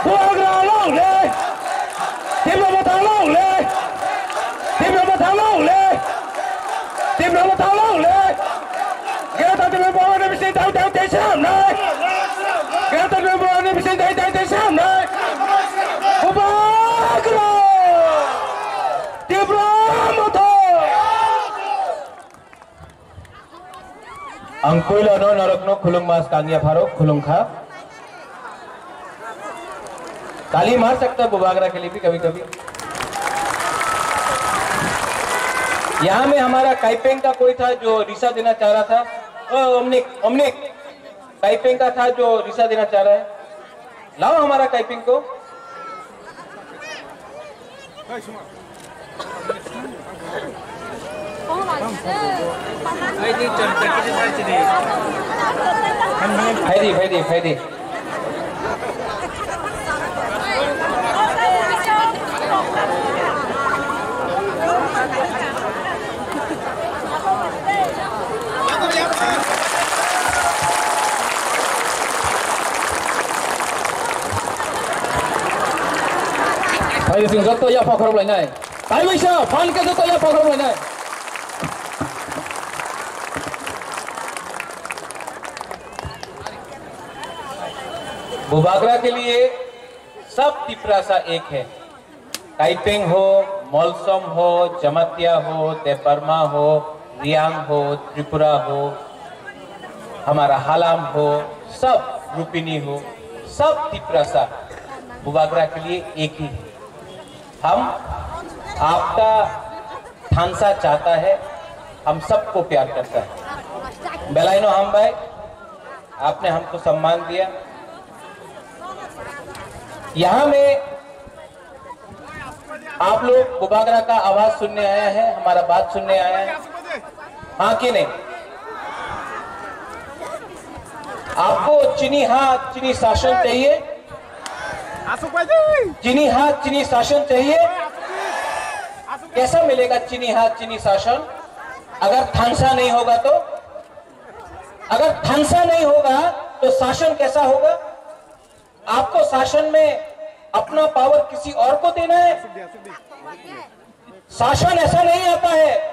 Buagra long le. Team number thang long le. Team number thang long le. Team number thang long le. Get out the number of the machine down the sound night. Get out the number of the machine down the sound night. Buagra. Team Ramoto. Angkuila no narakno khulung mas kangia pharo khulung kha ताली मार सकता है बुबागरा के लिए भी कभी कभी। यहाँ में हमारा काइपेंग का कोई था जो रिसा देना चाह रहा था। ओमनिक काइपेंग का था जो रिसा देना चाह रहा है। लाओ हमारा काइपेंग को। फायदी Hai sing joto ya phokor lai nai. Tai bisa fan ke joto ya phokor lai nai. Bubagra के लिए सब तिपरासा एक है। काइपेंग हो, मौलसम हो, जमातिया हो, देबर्मा हो, रियांग हो, त्रिपुरा हो, हमारा हालाम हो, सब रूपिनी हो, सब तिपरासा बुबागरा के लिए एक ही है। हम आपका थानसा चाहता है, हम सबको प्यार करता है। बेलाइनो हम भाई, आपने हमको सम्मान दिया। यहाँ में आप लोग बुबागरा का आवाज सुनने आया है, हमारा बात सुनने आया है, हाँ कि नहीं? आपको चीनी हाथ चीनी शासन चाहिए? चीनी हाथ चीनी शासन चाहिए? कैसा मिलेगा चीनी हाथ चीनी शासन? अगर थानसा नहीं होगा तो? अगर थानसा नहीं होगा तो शासन कैसा होगा? आपको शासन में अपना पावर किसी और को देना है? शासन ऐसा नहीं आता है।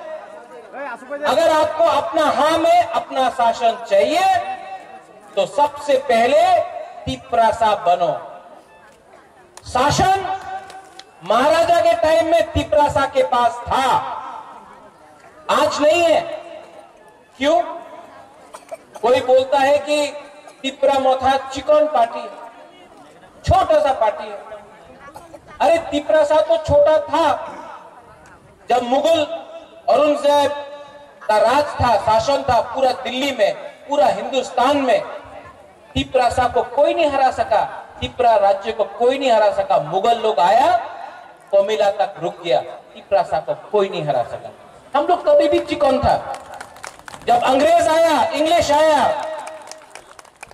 अगर आपको अपना हाँ में अपना शासन चाहिए तो सबसे पहले तिपरासा बनो। शासन महाराजा के टाइम में तिपरासा के पास था, आज नहीं है। क्यों? कोई बोलता है कि तिपरा मोथा चिकन पार्टी है, छोटा सा पार्टी है। अरे तिपरासा तो छोटा था जब मुगल औरंगजेब का राज था, शासन था पूरा दिल्ली में, पूरा हिंदुस्तान में। तिपरासा को कोई नहीं हरा सका, तिपरा राज्य को कोई नहीं हरा सका। मुगल लोग आया, कोमिला तक रुक गया, तिपरासा को कोई नहीं हरा सका। हम लोग कभी भी चिकन था। जब अंग्रेज आया, इंग्लिश आया,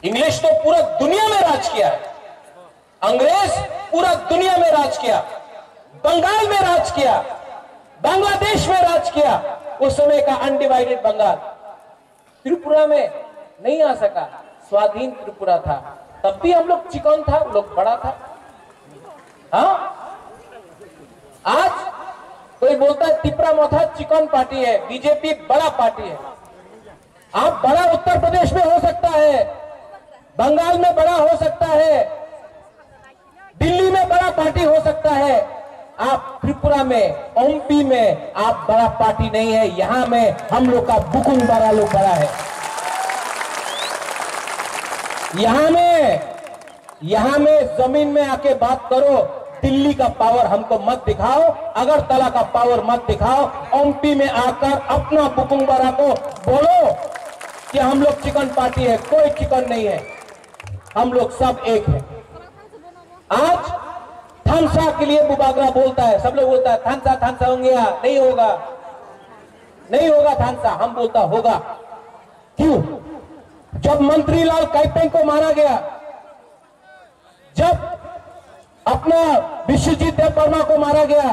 इंग्लिश तो पूरा दुनिया में राज किया है। अंग्रेज पूरा दुनिया में राज किया, बंगाल में राज किया, बांग्लादेश में राज किया। उस समय का अनडिवाइडेड बंगाल त्रिपुरा में नहीं आ सका, स्वाधीन त्रिपुरा था। तब भी हम लोग चिकन था, लोग बड़ा था। हाँ, आज कोई बोलता है तिपरा मोथा चिकन पार्टी है, बीजेपी बड़ा पार्टी है। आप बड़ा उत्तर प्रदेश में हो सकता है, बंगाल में बड़ा हो सकता है, दिल्ली में बड़ा पार्टी हो सकता है। आप त्रिपुरा में, ओमपी में आप बड़ा पार्टी नहीं है। यहां में हम लोग का बुकुंग बड़ा लोग बड़ा है। यहां में जमीन में आके बात करो। दिल्ली का पावर हमको मत दिखाओ, अगरतला का पावर मत दिखाओ। ओमपी में आकर अपना बुकुंग बड़ा को बोलो कि हम लोग चिकन पार्टी है। कोई चिकन नहीं है, हम लोग सब एक है। आज थानसा के लिए बुबागरा बोलता है, सब लोग बोलता है थानसा होंगे, नहीं होगा, नहीं होगा थानसा। हम बोलता होगा। क्यों? जब मंत्रीलाल काइपेंग को मारा गया, जब अपना विश्वजीत देववर्मा को मारा गया,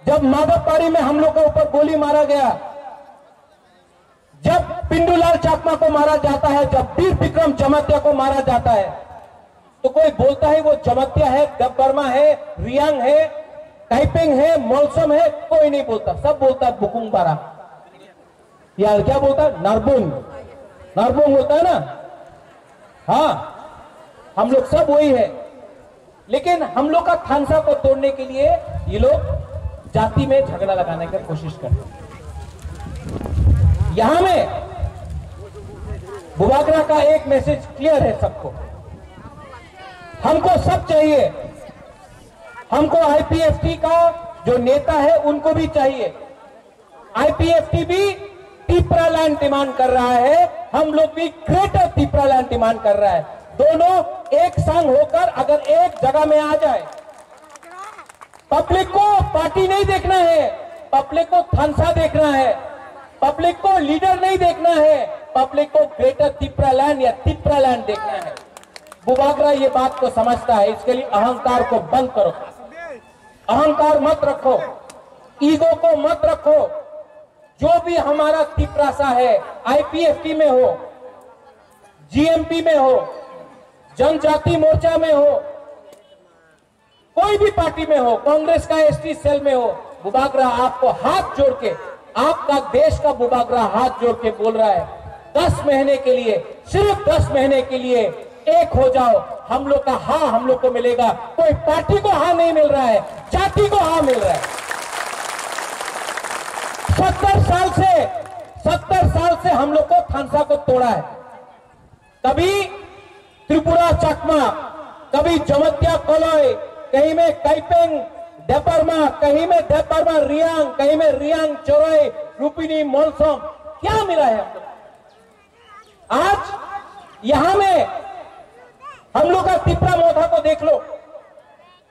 जब माधवपाड़ी में हम लोग के ऊपर गोली मारा गया, जब पिंडूलाल चाकमा को मारा जाता है, जब वीर विक्रम जमातिया को मारा जाता है, तो कोई बोलता है वो जमत्या है, दबबर्मा है, रियांग है, टाइपिंग है, मौसम है, कोई नहीं बोलता, सब बोलता है बुकुंग बारा, या क्या बोलता है नरबुंग, नरबुंग होता है ना। हाँ, हम लोग सब वही है, लेकिन हम लोग का थानसा को तोड़ने के लिए ये लोग जाति में झगड़ा लगाने की कोशिश करते हैं। यहां में बुबागरा का एक मैसेज क्लियर है सबको, हमको सब चाहिए, हमको आईपीएफटी का जो नेता है उनको भी चाहिए। आईपीएफटी भी तिपरा लैंड डिमांड कर रहा है, हम लोग भी ग्रेटर तिपरा लैंड डिमांड कर रहा है। दोनों एक संग होकर अगर एक जगह में आ जाए, पब्लिक को पार्टी नहीं देखना है, पब्लिक को थानसा देखना है, पब्लिक को लीडर नहीं देखना है, पब्लिक को ग्रेटर तिपरा लैंड या तिपरा लैंड देखना है। बुबागरा ये बात को समझता है, इसके लिए अहंकार को बंद करो, अहंकार मत रखो, ईगो को मत रखो। जो भी हमारा तिपरासा है, आईपीएफटी में हो, जीएमपी में हो, जनजाति मोर्चा में हो, कोई भी पार्टी में हो, कांग्रेस का एसटी सेल में हो, बुबागरा आपको हाथ जोड़ के, आपका देश का बुबागरा हाथ जोड़ के बोल रहा है 10 महीने के लिए, सिर्फ 10 महीने के लिए एक हो जाओ, हम लोग का हाँ हम लोग को मिलेगा। कोई पार्टी को हाँ नहीं मिल रहा है, जाति को हाँ मिल रहा है। 70 साल से हम लोग को थानसा को तोड़ा है, कभी त्रिपुरा चकमा, कभी जमत्या कोलोई, कहीं में कैपेंग डेपरमा, कहीं में डेपरमा रियांग, कहीं में रियांग चोरोई, रूपिनी मोलसोम, क्या मिला है हम लोग। आज यहां में हम लोग का तिपरा मोधा को देख लो,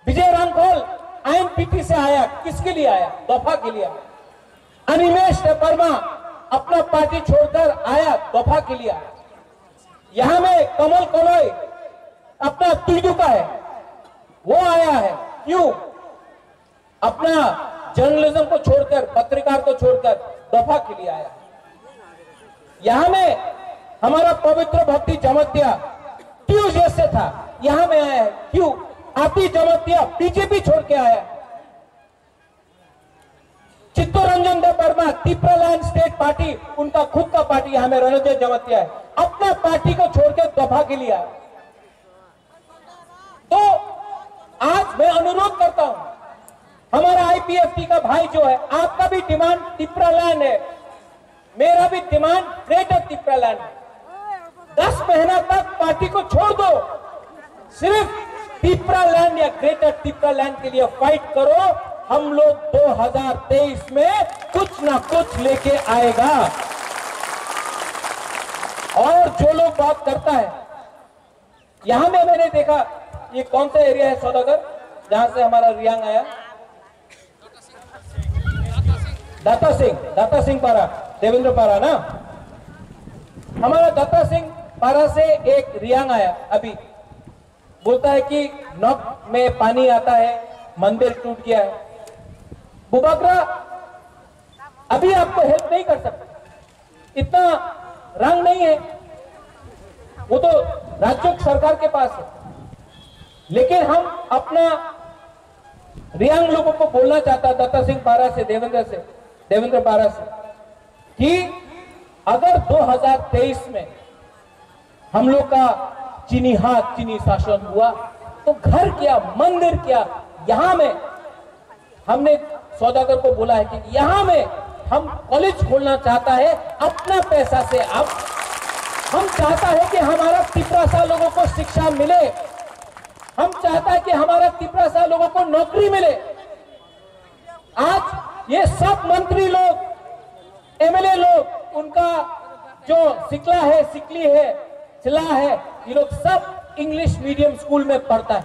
विजय रामखोल आईएनपीटी से आया, किसके लिए आया? दफा के लिए आया। अनिमेश डेपरमा अपना पार्टी छोड़कर आया, दफा के लिए आया। यहां में कमल कोलोई अपना तुलजू का है, वो आया है, क्यों? अपना जर्नलिज्म को छोड़कर, पत्रकार को छोड़कर दफा के लिए आया। यहां में हमारा पवित्र भक्ति जमत्या ट्यूजडे से था, यहां में आया है, क्यों? आती जमत्या बीजेपी छोड़ के आया। Chittaranjan Debbarma Tipra land state party, उनका खुद का पार्टी यहां में रणजय जमत्या है, अपना पार्टी को छोड़कर दफा के लिए आया। तो आज मैं अनुरोध करता हूं, हमारा आईपीएफटी का भाई जो है, आपका भी डिमांड तिपरा लैंड है, मेरा भी डिमांड ग्रेटर तिपरा लैंड है। 10 महीना तक पार्टी को छोड़ दो, सिर्फ तिपरा लैंड या ग्रेटर तिपरा लैंड के लिए फाइट करो। हम लोग 2023 में कुछ ना कुछ लेके आएगा। और जो लोग बात करता है, यहां में मैंने देखा, ये कौन सा एरिया है सौदागर जहां से हमारा रियांग आया? दाता सिंह पारा, देवेंद्र पारा ना, हमारा दाता सिंह पारा से एक रियांग आया, अभी बोलता है कि नॉक में पानी आता है, मंदिर टूट गया है। बुबागरा अभी आपको हेल्प नहीं कर सकता, इतना रंग नहीं है, वो तो राज्य सरकार के पास है। लेकिन हम अपना रियांग लोगों को बोलना चाहता, दत्ता सिंह पारा से, देवेंद्र पारा से, कि अगर 2023 में हम लोग का चीनी हाथ, चीनी शासन हुआ, तो घर क्या, मंदिर क्या, यहां में हमने सौदागर को बोला है कि यहां में हम कॉलेज खोलना चाहता है अपना पैसा से। अब हम चाहता है कि हमारा तिपरासा लोगों को शिक्षा मिले, हम चाहता है कि हमारा तिपरासा लोगों को नौकरी मिले। आज ये सब मंत्री लोग, एमएलए लोग, उनका जो सिकली है, चिल्ला है, ये लोग सब इंग्लिश मीडियम स्कूल में पढ़ता है,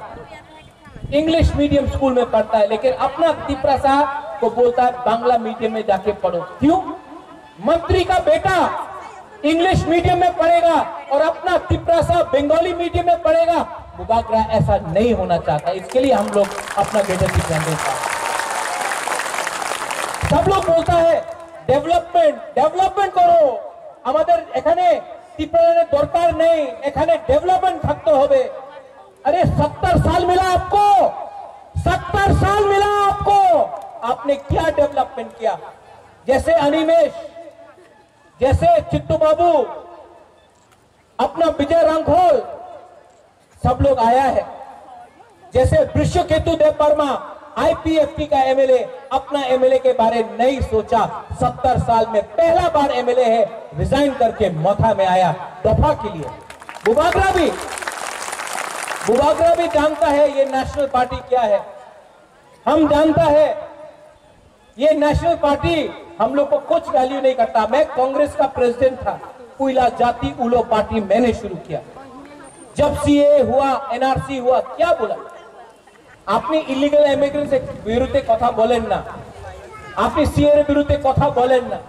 इंग्लिश मीडियम स्कूल में पढ़ता है, लेकिन अपना तिपरासा को बोलता है बांग्ला मीडियम में जाके पढ़ो। क्यों? मंत्री का बेटा इंग्लिश मीडियम में पढ़ेगा और अपना तिपरासा बंगाली मीडियम में पढ़ेगा। बुबागरा ऐसा नहीं होना चाहता, इसके लिए हम लोग अपना बेटा ध्यान देता है। सब लोग बोलता है डेवलपमेंट करो, আমাদের এখানে ত্রিপুরা দরকার নেই, এখানে ডেভেলপমেন্ট থাকতে হবে। अरे 70 साल मिला आपको, 70 साल मिला आपको, आपने क्या डेवलपमेंट किया? जैसे अनिमेश, जैसे चित्तू बाबू, अपना विजय रांघोल, सब लोग आया है। जैसे विश्वकेतु देव वर्मा आईपीएफटी का एमएलए, अपना एमएलए के बारे नहीं सोचा, 70 साल में पहला बार एमएलए है, रिजाइन करके मोथा में आया दफा के लिए। बुबागरा भी जानता है ये नेशनल पार्टी क्या है, हम जानता है ये नेशनल पार्टी हम लोग को कुछ वैल्यू नहीं करता। मैं कांग्रेस का प्रेसिडेंट था, उइला जाति उलो पार्टी मैंने शुरू किया। जब सीए हुआ, एनआरसी हुआ, क्या बोला आपने? इलीगल इमिग्रेंट से विरुद्ध कथा बोलें ना, आपने सीए विरुद्ध कथा बोलें ना,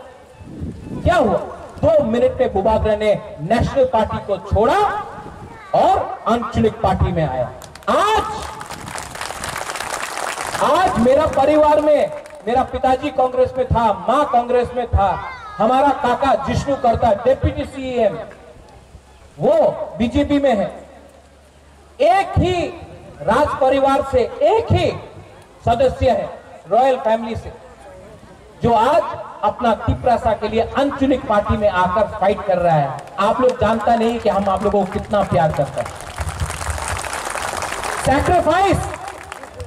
क्या हुआ? 2 मिनट में बुबागरा ने नेशनल पार्टी को छोड़ा और आंचलिक पार्टी में आया। आज मेरा परिवार में, मेरा पिताजी कांग्रेस में था, मां कांग्रेस में था, हमारा काका जिष्णु करता डेप्यूटी सीएम, वो बीजेपी में है। एक ही राज परिवार से एक ही सदस्य है, रॉयल फैमिली से, जो आज अपना तिपरासा के लिए अनचुनिक पार्टी में आकर फाइट कर रहा है। आप लोग जानता नहीं कि हम आप लोगों को कितना प्यार करते हैं।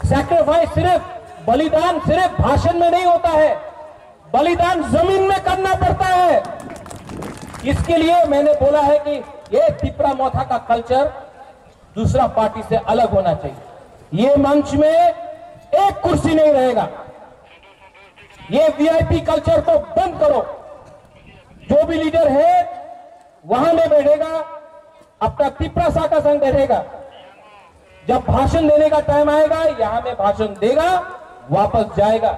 सैक्रिफाइस सिर्फ बलिदान सिर्फ भाषण में नहीं होता है, बलिदान जमीन में करना पड़ता है। इसके लिए मैंने बोला है कि ये तिपरा मोथा का कल्चर दूसरा पार्टी से अलग होना चाहिए। ये मंच में एक कुर्सी नहीं रहेगा, ये वीआईपी कल्चर को बंद करो। जो भी लीडर है वहां में बैठेगा, अपना तिपरासा का संग बैठेगा, जब भाषण देने का टाइम आएगा यहां में भाषण देगा, वापस जाएगा।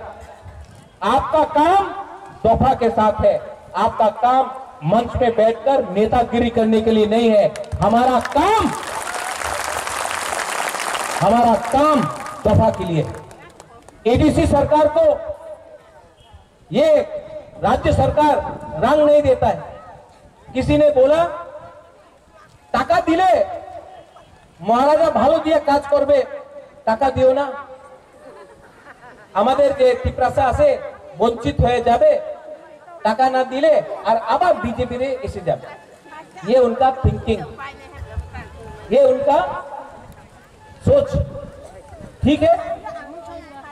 आपका काम तोहफा के साथ है, आपका काम मंच में बैठकर नेतागिरी करने के लिए नहीं है। हमारा काम तोहफा के लिए है। एडीसी सरकार को ये राज्य सरकार रंग नहीं देता है। किसी ने बोला टाका दिले महाराजा भालो दिया काज करबे, टाका दियो ना, আমাদের যে তিপরাসা আছে বঞ্চিত হয়ে যাবে, টাকা না দিলে আর আবার बीजेपी रे এসে যাবে। ये उनका थिंकिंग, ये उनका सोच, ठीक है।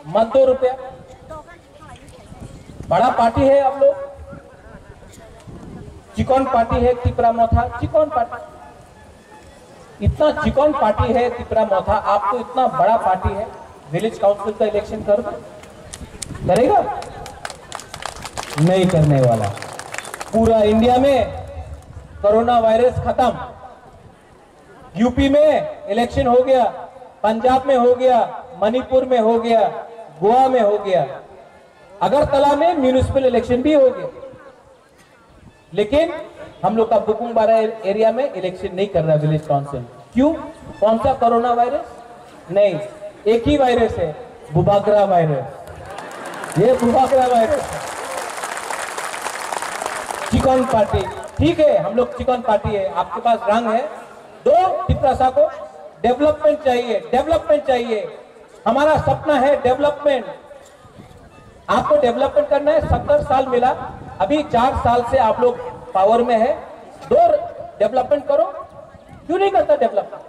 मत 2 रुपया, बड़ा पार्टी है आप लोग, चिकन पार्टी है तिपरा मोथा, चिकन पार्टी, इतना चिकन पार्टी है तिपरा मोथा, आपको इतना बड़ा पार्टी है, विलेज काउंसिल का इलेक्शन करेगा? नहीं करने वाला। पूरा इंडिया में कोरोना वायरस खत्म, यूपी में इलेक्शन हो गया, पंजाब में हो गया, मणिपुर में हो गया, गोवा में हो गया, अगरतला में म्यूनिसिपल इलेक्शन भी हो गया, लेकिन हम लोग का बुकुंगबारा एरिया में इलेक्शन नहीं कर रहा विलेज काउंसिल। क्यों? कौन सा कोरोना वायरस? नहीं, एक ही वायरस है, बुबागरा वायरस। ये बुबागरा वायरस है। चिकन पार्टी, ठीक है, हम लोग चिकन पार्टी है, आपके पास रंग है। दो तिपरासा को डेवलपमेंट चाहिए, डेवलपमेंट चाहिए। हमारा सपना है डेवलपमेंट। आपको डेवलपमेंट करना है। 70 साल मिला, अभी 4 साल से आप लोग पावर में है, 2 डेवलपमेंट करो। क्यों नहीं करता डेवलपमेंट?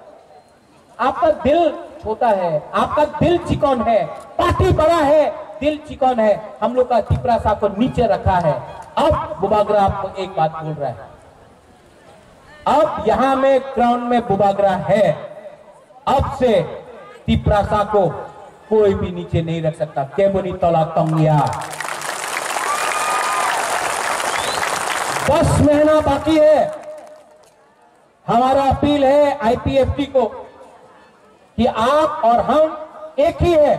आपका दिल छोटा है, आपका दिल चिकन है, पार्टी बड़ा है, दिल चिकन है। हम लोग का तिपरासा को नीचे रखा है। अब बुबागरा आपको एक बात बोल रहा है, अब यहां में ग्राउंड में बुबागरा है, अब से तिपरासा को कोई भी नीचे नहीं रख सकता। केमुनी तोला तंगिया। 10 महीना बाकी है। हमारा अपील है आईपीएफटी को कि आप और हम एक ही है।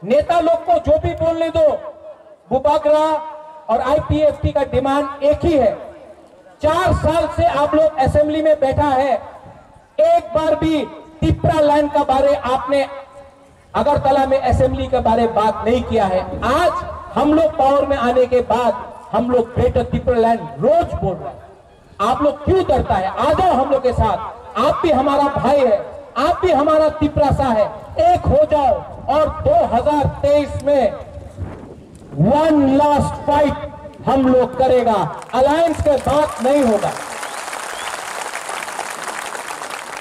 नेता लोग को जो भी बोलने दो, बुबागरा और आईपीएफटी का डिमांड एक ही है। 4 साल से आप लोग असेंबली में बैठा है, एक बार भी तिपरा लैंड का बारे आपने अगरतला में असेंबली के बारे बात नहीं किया है। आज हम लोग पावर में आने के बाद हम लोग ग्रेटर तिपरा लैंड रोज बोल रहे हैं। आप लोग क्यों डरता है? आ जाओ हम लोग के साथ, आप भी हमारा भाई है। आप भी हमारा तिपरासा है, एक हो जाओ और 2023 में वन लास्ट फाइट हम लोग करेगा, अलायंस के बात नहीं होगा।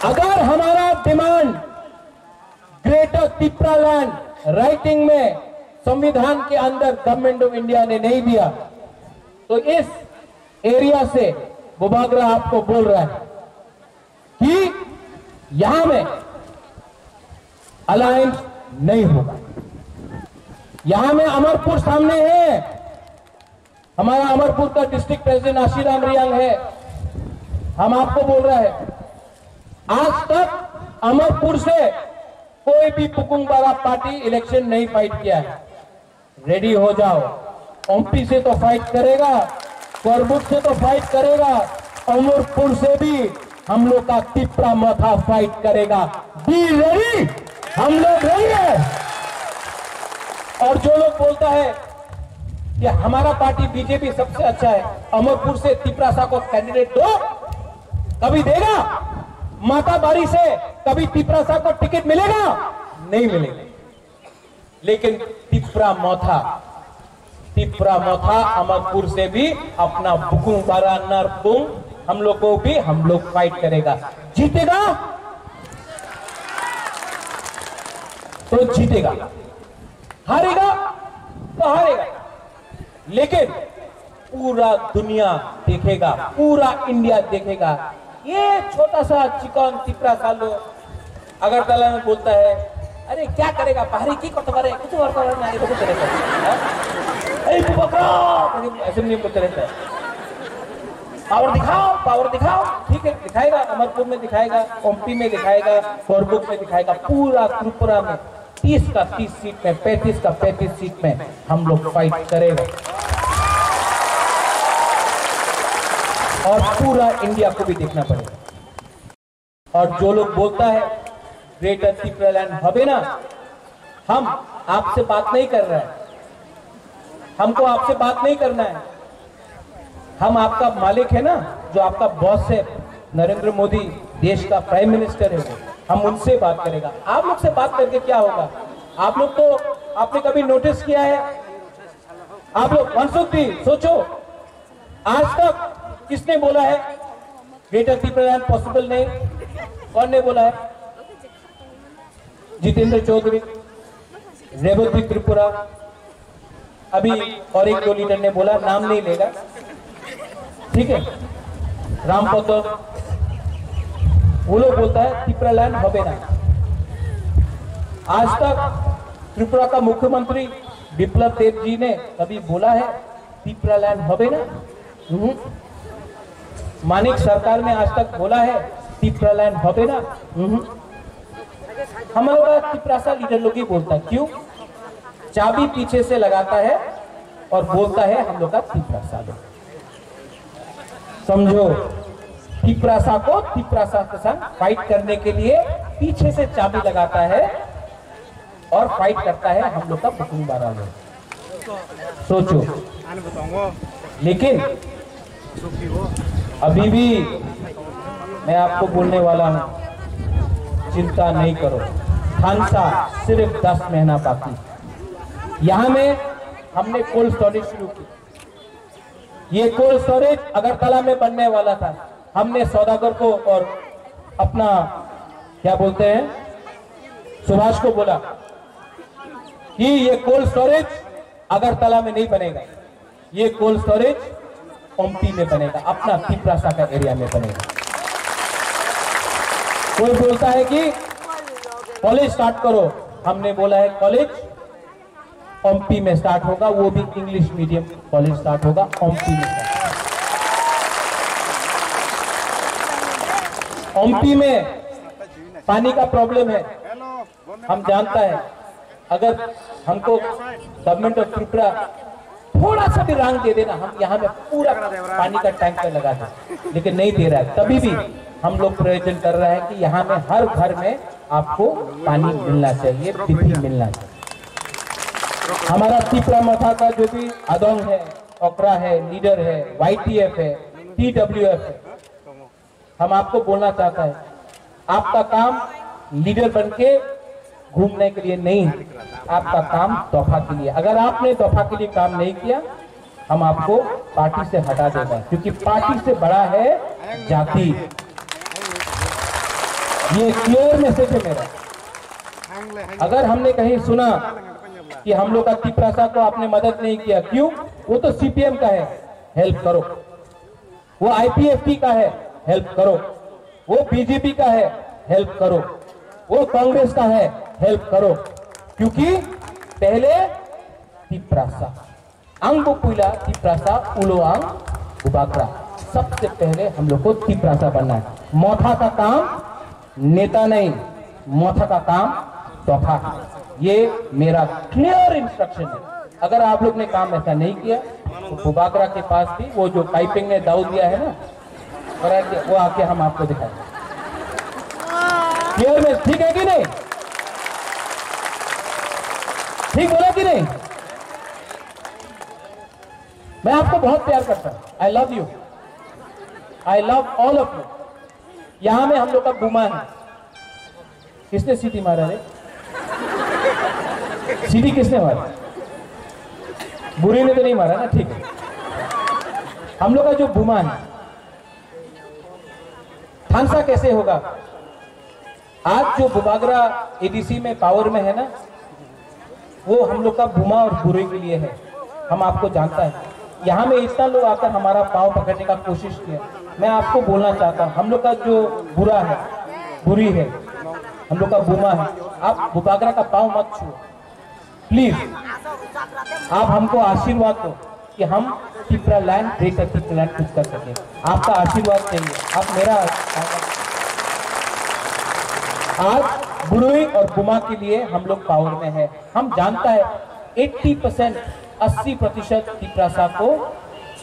अगर हमारा demand greater Tipra land writing में संविधान के अंदर गवर्नमेंट ऑफ इंडिया ने नहीं दिया, तो इस एरिया से बुबागरा आपको बोल रहा है कि यहां में अलायंस नहीं होगा। यहां में अमरपुर सामने है, हमारा अमरपुर का डिस्ट्रिक्ट प्रेसिडेंट आशीराम रियांग है। हम आपको बोल रहे हैं, आज तक अमरपुर से कोई भी पुकुंगबारा पार्टी इलेक्शन नहीं फाइट किया है। रेडी हो जाओ, ओमपी से तो फाइट करेगा, करबुक से तो फाइट करेगा, अमरपुर से भी हम लोग का तिपरा मथा फाइट करेगा। बी रेडी, हम लोग रेडी है। और जो लोग बोलता है कि हमारा पार्टी बीजेपी सबसे अच्छा है, अमरपुर से तिपरासा को कैंडिडेट दो, कभी देगा? माता बारी से कभी तिपरासा को टिकट मिलेगा? नहीं मिलेगा। लेकिन तिपरा मोथा अमरपुर से भी अपना बुकुंग बारा नरपुंग हम लोग को भी हम लोग फाइट करेगा। जीतेगा तो जीतेगा, हारेगा तो हारेगा, लेकिन पूरा दुनिया देखेगा, पूरा इंडिया देखेगा। ये छोटा सा चिकन तिपरा सालो अगरतला में बोलता है, अरे क्या करेगा बाहरी की कुछ करे कुछ और करना है, कुछ करेगा ऐसे नहीं बोलते रहता है। पावर दिखाओ, ठीक है दिखाएगा, अमरपुर में दिखाएगा, ओमपी में दिखाएगा, करबुक में दिखाएगा, पूरा त्रिपुरा में 30 का 30 सीट में, 35 का 35 सीट में हम लोग फाइट करेगा और पूरा इंडिया को भी देखना पड़ेगा। और जो लोग बोलता है ग्रेटर तिपरा लैंड हबे ना, हम आपसे बात नहीं कर रहे हैं, हमको आपसे बात नहीं करना है। हम आपका मालिक है ना, जो आपका बॉस है नरेंद्र मोदी, देश का प्राइम मिनिस्टर है वो, हम उनसे बात करेगा। आप लोग से बात करके क्या होगा? आप लोग तो आपने कभी नोटिस किया है? आप लोग मनसुखी सोचो, आज तक किसने बोला है ग्रेटर तिपरा लैंड पॉसिबल नहीं? कौन ने बोला है? जितेंद्र चौधरी, रेवती त्रिपुरा, अभी और एक दो लीडर ने बोला, नाम नहीं लेगा, ठीक है, रामपतो, वो लोग बोलता है तिपरा लैंड हबे ना। आज तक त्रिपुरा का मुख्यमंत्री बिप्लब देव जी ने कभी बोला है तिपरा लैंड हबे ना? मानिक सरकार ने आज तक बोला है तिपरा लैंड हबे ना? हमारा तिपरासा लीडर लोग ही बोलता है। क्यों? चाबी पीछे से लगाता है और बोलता है हम लोग का तिपरासा लो। समझो, तिपरासा को तिपरासा के साथ फाइट करने के लिए पीछे से चाबी लगाता है और फाइट करता है हम लोग का बुकुंग बारा लो। सोचो, लेकिन अभी भी मैं आपको बोलने वाला हूं, चिंता नहीं करो, खानसा सिर्फ 10 महीना बाकी। यहां में हमने कोल्ड स्टोरेज शुरू की। ये कोल्ड स्टोरेज अगरतला में बनने वाला था। हमने सौदागर को और अपना क्या बोलते हैं सुभाष को बोला कि ये कोल्ड स्टोरेज अगरतला में नहीं बनेगा, ये कोल्ड स्टोरेज ओमपी में बनेगा, अपना तिपरासा का एरिया में बनेगा। कोई बोलता है कि कॉलेज स्टार्ट करो, हमने बोला है कॉलेज ओमपी में स्टार्ट होगा, वो भी इंग्लिश मीडियम कॉलेज स्टार्ट होगा ओमपी में। ओमपी में पानी का प्रॉब्लम है, हम जानता है। अगर हमको गवर्नमेंट ऑफ त्रिपुरा थोड़ा सा भी रंग दे देना, हम यहाँ में पूरा पानी का टैंकर लगा दें, लेकिन नहीं दे रहा है। तभी भी हम लोग प्रयोजन कर रहे हैं कि यहाँ में हर घर में आपको पानी मिलना चाहिए, बिजली मिलना चाहिए। हमारा तिपरा मथा का जो भी अदोंग है, ओकरा है, लीडर है, YTF है, TWF है, हम आपको बोलना चाहता है, आपका काम लीडर बन के घूमने के लिए नहीं, आपका काम तोहफा के लिए। अगर आपने तोहफा के लिए काम नहीं किया, हम आपको पार्टी से हटा देगा, क्योंकि पार्टी से बड़ा है जाति। ये क्लियर मैसेज है मेरा। अगर हमने कहीं सुना कि हम लोग का तिपरासा को आपने मदद नहीं किया, क्यों? वो तो सीपीएम का है, हेल्प करो। वो आईपीएफटी का है, हेल्प करो। वो बीजेपी का है, हेल्प करो। वो कांग्रेस का है, हेल्प करो। क्योंकि पहले तिपरासा अंग पुला तिपरासा उलो अंग बुबागरा, सबसे पहले हम लोग को तिपरासा बनना है। मोथा का काम नेता नहीं, मोथा का काम तोहफा है। ये मेरा क्लियर इंस्ट्रक्शन है। अगर आप लोग ने काम ऐसा नहीं किया तो बुबागरा के पास भी वो जो पाइपिंग ने दाऊ दिया है ना, वो आके हम आपको दिखाएंगे। क्लियर में ठीक है कि नहीं? ठीक बोला कि नहीं? मैं आपको बहुत प्यार करता हूं। आई love you, I love all of you. यहां में हम लोग का बुमा है। किसने सीटी मारा रे? सीटी किसने मारा? बुरी ने तो नहीं मारा ना? ठीक है। हम लोग का जो बुमा है, थानसा कैसे होगा? आज जो बुबागरा एडीसी में पावर में है ना, वो हम लोग का बुमा और बुरे के लिए है। हम आपको जानता है। यहाँ में इतना लोग आकर हमारा पाँव पकड़ने का कोशिश किया। मैं आपको बोलना चाहता हूँ, हम लोग का जो बुरा है, बुरी है, हम लोग का बुमा है, आप बुबागरा का पाँव मत छुओ प्लीज। आप हमको आशीर्वाद दो कि हम Tipra land, greater Tipra land कुछ कर सके। आपका आशीर्वाद चाहिए। आप मेरा आज बुरुई और बुमा के लिए हम लोग पावर में है। हम जानता है 80% 80% तिपरासा को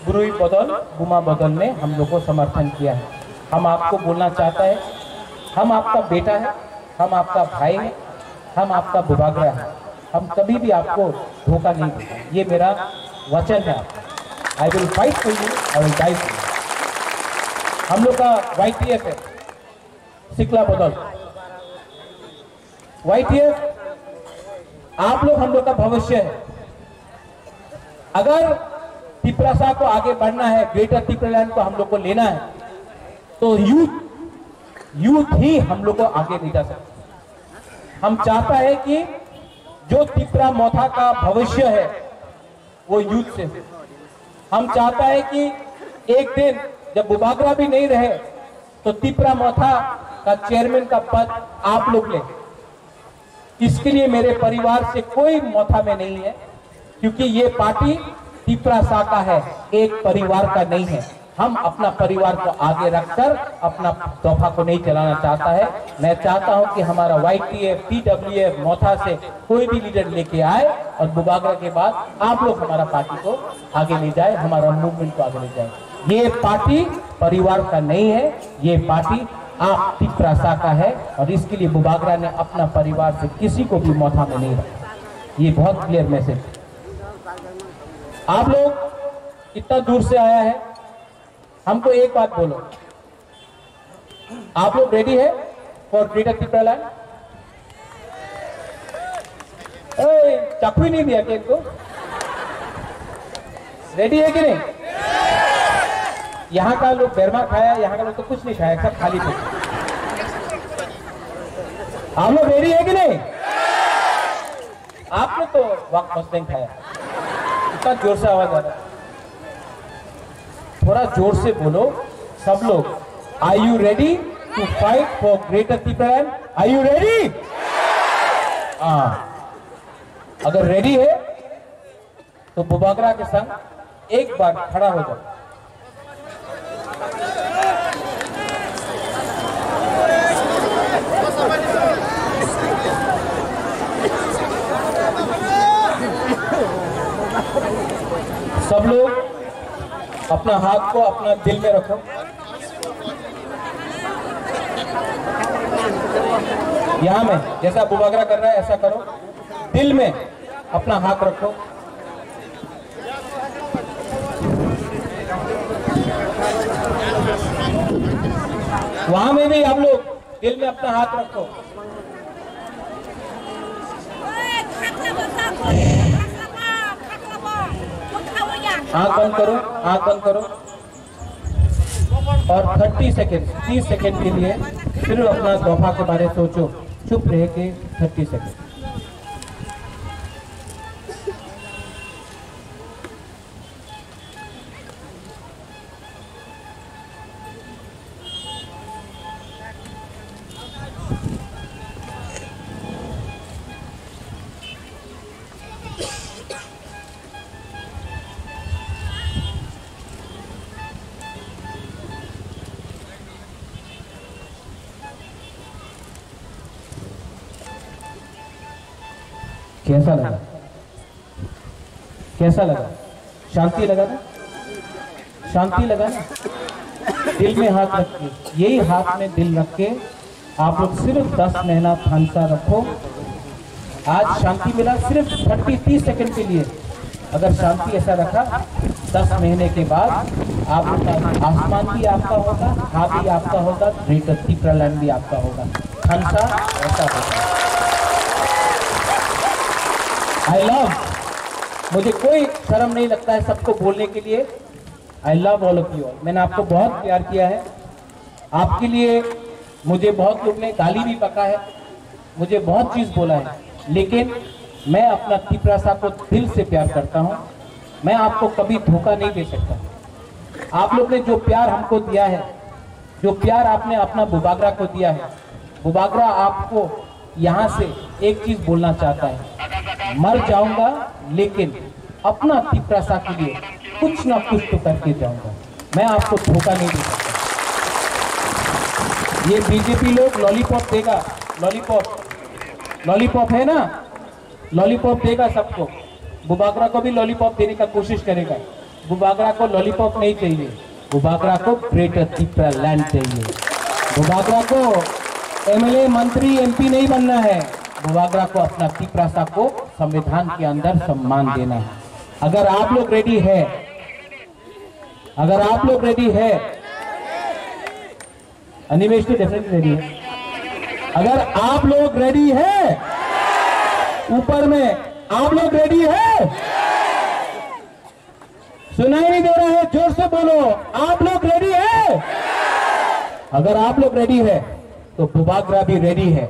बुरुई बदल बुमा बदल ने हम लोग को समर्थन किया है। हम आपको बोलना चाहता है, हम आपका बेटा है, हम आपका भाई है, हम आपका बुबागरा है। हम कभी भी आपको धोखा नहीं देंगे, ये मेरा वचन है। I will fight for you, I will die for you. हम लोग का YTF है, सिकला बदल। YTF आप लोग हम लोग का भविष्य है। अगर तिपरासा को आगे बढ़ना है, ग्रेटर तिपरा लैंड को हम लोग को लेना है, तो यूथ ही हम लोग को आगे ले जा सकते। हम चाहता है कि जो तिपरा मोथा का भविष्य है वो यूथ से। हम चाहता है कि एक दिन जब बुबागरा भी नहीं रहे तो तिपरा मोथा का चेयरमैन का पद आप लोग ले। इसके लिए मेरे परिवार से कोई मोथा में नहीं है, क्योंकि ये पार्टी तिपरासा का है, एक परिवार का नहीं है। हम अपना परिवार को आगे रखकर अपना तोहफा को नहीं चलाना चाहता है। मैं चाहता हूं कि हमारा YTF, TWF, मोथा से कोई भी लीडर लेके आए और बुबागरा के बाद आप लोग हमारा पार्टी को आगे ले जाए, हमारा मूवमेंट को आगे ले जाए। ये पार्टी परिवार का नहीं है, ये पार्टी आप तिपरासा का है, और इसके लिए बुबागरा ने अपना परिवार से किसी को भी मोथा में नहीं रखा। ये बहुत क्लियर मैसेज। आप लोग इतना दूर से आया है, हमको एक बात बोलो, आप लोग रेडी है फॉर ग्रेटर तिपरा लैंड? चाकू ही नहीं दिया क्या इनको? रेडी है कि नहीं? यहाँ का लोग बेरमा खाया, यहाँ का लोग तो कुछ नहीं खाया, सब खाली थे। आप लोग रेडी है कि नहीं? आपने तो वक्त मस्तिंग खाया। इतना जोर से आवाज आ रहा है, थोड़ा जोर से बोलो सब लोग। Are you ready to fight for greater Tipra land? Are you ready? अगर रेडी है तो बुबागरा के संग एक बार खड़ा हो जाओ। सब लोग अपना हाथ को अपना दिल में रखो। यहां में जैसा बुबागरा कर रहा है ऐसा करो, दिल में अपना हाथ रखो। वहां में भी आप लोग दिल में अपना हाथ रखो। आंख बंद करो, आंख बंद करो और 30 सेकेंड के लिए सिर्फ अपना तोहफा के बारे में सोचो, चुप रह के 30 सेकेंड। कैसा लगा? कैसा लगा? शांति लगा ना? शांति लगा ना? दिल में हाथ रख के, यही हाथ में दिल रख के आप लोग सिर्फ 10 महीना थानसा रखो। आज शांति मिला सिर्फ 30 सेकंड के लिए। अगर शांति ऐसा रखा 10 महीने के बाद आप लोग का आसमान भी आपका होगा, हाथ भी आपका होगा, ग्रेटर त्रिपुरा लैंड भी आपका होगा। थानसा ऐसा होगा। आई लव, मुझे कोई शर्म नहीं लगता है सबको बोलने के लिए। I love all of you. मैंने आपको बहुत प्यार किया है। आपके लिए मुझे बहुत लोग ने गाली भी पका है, मुझे बहुत चीज बोला है, लेकिन मैं अपना त्रिपुरा को दिल से प्यार करता हूं। मैं आपको कभी धोखा नहीं दे सकता। आप लोग ने जो प्यार हमको दिया है, जो प्यार आपने अपना बुबागरा को दिया है, बुबागरा आपको यहाँ से एक चीज बोलना चाहता है, मर जाऊंगा लेकिन अपना त्रिपुरा के लिए कुछ ना कुछ तो करके जाऊंगा। मैं आपको धोखा नहीं दे सकता। ये बीजेपी लोग लॉलीपॉप देगा, लॉलीपॉप है ना, लॉलीपॉप देगा सबको। बुबागरा को भी लॉलीपॉप देने का कोशिश करेगा। बुबागरा को लॉलीपॉप नहीं चाहिए, बुबागरा को ग्रेटर त्रिपुरा लैंड चाहिए। बुबागरा को एमएलए, मंत्री, एमपी नहीं बनना है। बुबागरा को अपना त्रिपुरा को संविधान के अंदर सम्मान देना है। अगर आप लोग रेडी है, अगर आप लोग रेडी है, अनिमेश तो डेफिनेटली रेडी है। अगर आप लोग रेडी है, ऊपर में आप लोग रेडी है? सुनाई नहीं दे रहा है, जोर से बोलो, आप लोग रेडी है? अगर आप लोग रेडी है तो बुबागरा भी रेडी है।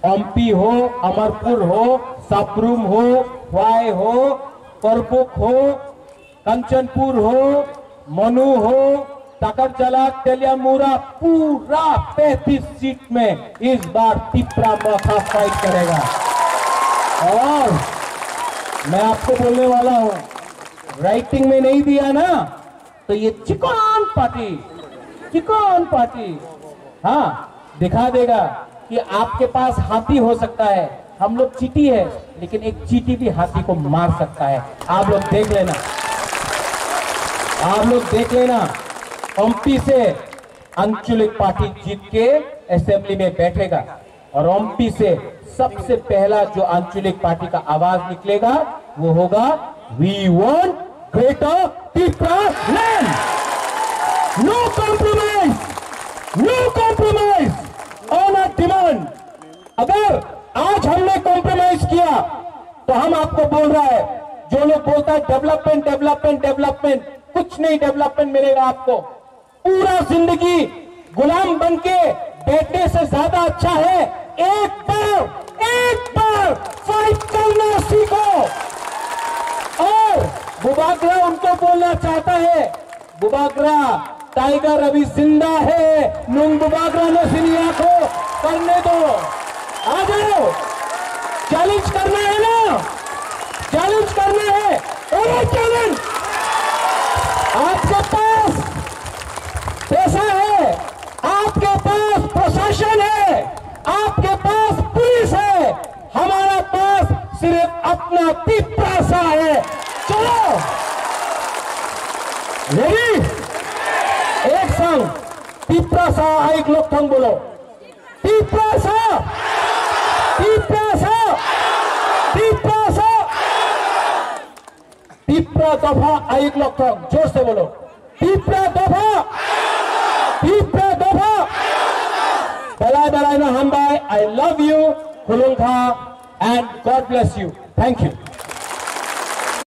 ओमपी हो, अमरपुर हो, साप्रुम हो, वाई हो, करपुक हो, कंचनपुर हो, मनु हो, टाकरजला, तेलियामुरा, पूरा 35 सीट में इस बार त्रिपुरा मौका फाइट करेगा। और मैं आपको बोलने वाला हूं, राइटिंग में नहीं दिया ना तो ये चिकन पार्टी हाँ दिखा देगा कि आपके पास हाथी हो सकता है। हम लोग चीटी है, लेकिन एक चीटी भी हाथी को मार सकता है। आप लोग देख लेना, आप लोग देख लेना। ओमपी से आंचलिक पार्टी जीत के असेंबली में बैठेगा और ओमपी से सबसे पहला जो आंचलिक पार्टी का आवाज निकलेगा वो होगा we want greater Tripura land. No compromise, no compromise on a demand. अगर आज हमने कॉम्प्रोमाइज किया तो हम आपको बोल रहा है, जो लोग बोलता है डेवलपमेंट डेवलपमेंट डेवलपमेंट, कुछ नहीं डेवलपमेंट मिलेगा आपको। पूरा जिंदगी गुलाम बनके बैठने से ज्यादा अच्छा है एक बार फाइट करना सीखो। और बुबागरा उनको बोलना चाहता है, बुबागरा टाइगर अभी जिंदा है, नुंग बुबागरा ने सिनिया को करने दो। आ जाओ, चैलेंज करना है ना, चैलेंज करना है। और चैलेंज, आपके पास पैसा है, आपके पास प्रशासन है, आपके पास पुलिस है, हमारा पास सिर्फ अपना त्रिपुरा है। चलो रेडी, एक संग त्रिपुरा एक लोग थंग बोलो, त्रिपुरा त्रिपुरा त्रिपुरा त्रिपुरा दफा एक लोग थंग, जोर से बोलो, त्रिपुरा दफा, त्रिपुरा दफा। बलाय बलाय ना हम बाय। आई लव यू, खुलुंखा, and God bless you. Thank you.